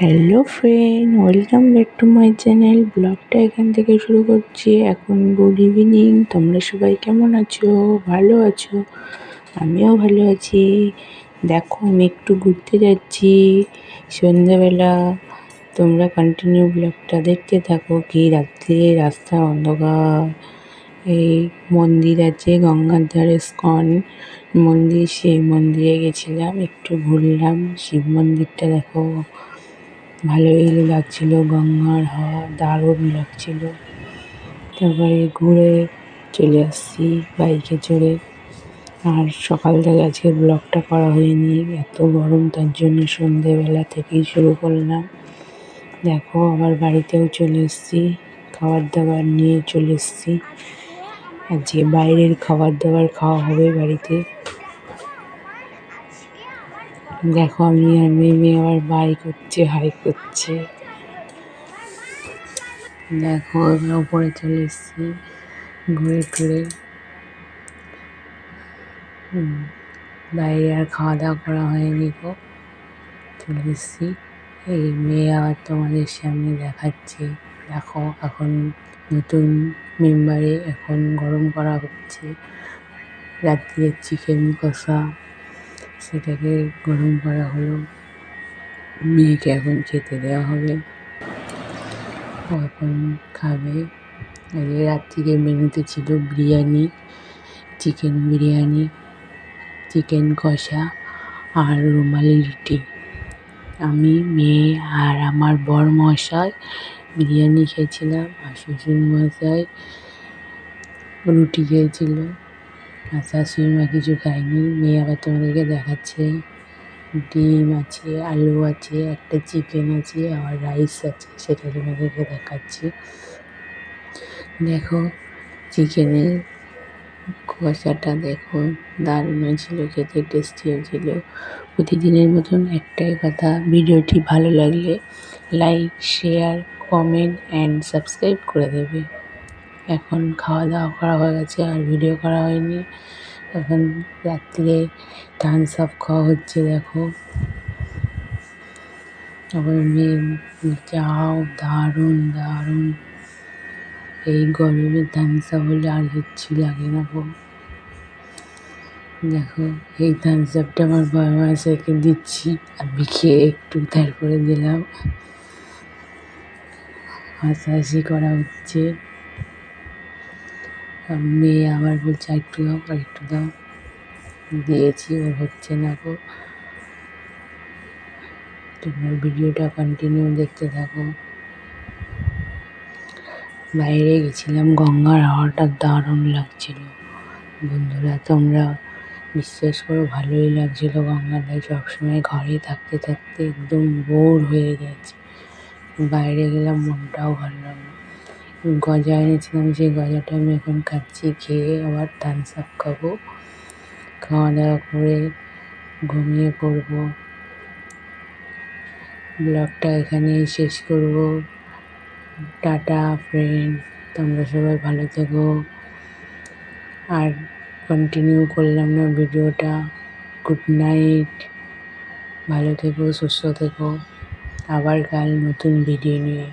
Hello friend, welcome back to my channel. ব্লগটা এখান থেকে শুরু করছি। এখন গুড ইভিনিং। তোমরা সবাই কেমন আছো? ভালো আছো? আমিও ভালো আছি। দেখো, আমি একটু ঘুরতে যাচ্ছি সন্ধ্যাবেলা। তোমরা কন্টিনিউ ব্লগটা দেখতে থাকো। কি রাত্রে রাস্তা অন্ধকার। এই মন্দির আছে গঙ্গার ধারে, ইস্কন মন্দির, সেই মন্দিরে গেছিলাম, একটু ঘুরলাম। শিব মন্দিরটা দেখো, ভালোই লাগছিল, গঙ্গার হাওয়া দারুণ লাগছিল। তারপরে ঘুরে চলে আসছি বাইকে চড়ে। আর সকাল থেকে আজকে ব্লগটা করা হয়নি, এত গরম, তার জন্য সন্ধেবেলা থেকেই শুরু করলাম। দেখো, আবার বাড়িতেও চলে এসেছি, খাবার দাবার নিয়ে চলে এসেছি। আজকে বাইরের খাবার দাবার খাওয়া হবে বাড়িতে। দেখো, আমি আর মেয়ে আবার বাই করছে, হাই করছে। দেখো, আমরা উপরে চলে এসেছি ঘুরে টুরে। বাইরে আর খাওয়া দাওয়া করা হয়নি গো, চলে এসেছি। এই মেয়ে আবার তোমাদের সামনে দেখাচ্ছে। দেখো, এখন নতুন মেম্বারে এখন গরম করা হচ্ছে রাত্রির চিকেন কষা, সেটাকে গরম করা হলো। মেয়েকে এখন খেতে দেওয়া হবে, ও এখন খাবে। রাত্রিরে মেনুতে ছিল বিরিয়ানি, চিকেন বিরিয়ানি, চিকেন কষা আর রুমালি রুটি। আমি, মেয়ে আর আমার বরমশাই বিরিয়ানি খেয়েছিলাম, আর শ্বশুরমশাই রুটি খেয়েছিল, আর শাশুড়িমা কিছু খায়নি। মেয়ে আবার তোমাদেরকে দেখাচ্ছে, ডিম আছে, আলু আছে, একটা চিকেন আছে, আবার রাইস আছে, সেটা তোমাদেরকে দেখাচ্ছি। দেখো, চিকেনের কষাটা দেখো, দারুণ হয়েছিল, খেতে টেস্টি হয়েছিল। প্রতিদিনের মতন একটাই কথা, ভিডিওটি ভালো লাগলে like, share, comment and subscribe করে দেবে। এখন খাওয়া দাওয়া করা হয়ে গেছে, আর ভিডিও করা হয়নি। এখন রাত্রে থামস আপ খাওয়া হচ্ছে। দেখো, আবার মেয়ে যাও, দারুণ দারুণ। এই গরমে থামস আপ হলে আর কিচ্ছু লাগে না গো। দেখো, এই থামস আপটা আমার বরমশাইকে দিচ্ছি, আমি খেয়ে একটু তারপরে দিলাম। হাসাহাসি করা হচ্ছে। মেয়ে আবার বলছে একটু দাও, আর একটু দাও, দিয়েছি, ওর হচ্ছে না গো। তোমার ভিডিওটা কন্টিনিউ দেখতে থাকো। বাইরে গেছিলাম, গঙ্গার হাওয়াটা দারুণ লাগছিল। বন্ধুরা, তোমরা বিশ্বাস করো, ভালোই লাগছিল। গঙ্গার ধারে সবসময় ঘরে থাকতে থাকতে একদম বোর হয়ে গেছে। বাইরে গেলাম, মনটাও ভালো লাগলো। গজা এনেছিলাম, সেই গজাটা আমি এখন খাচ্ছি, খেয়ে আবার থামস আপ খাবো। খাওয়া দাওয়া করে ঘুমিয়ে পড়বো। ব্লগটা এখানেই শেষ করব। টাটা ফ্রেন্ড, তোমরা সবাই ভালো থেকো। আর কন্টিনিউ করলাম না ভিডিওটা। গুড নাইট, ভালো থেকো, সুস্থ থেকো। আবার কাল নতুন ভিডিও নিয়ে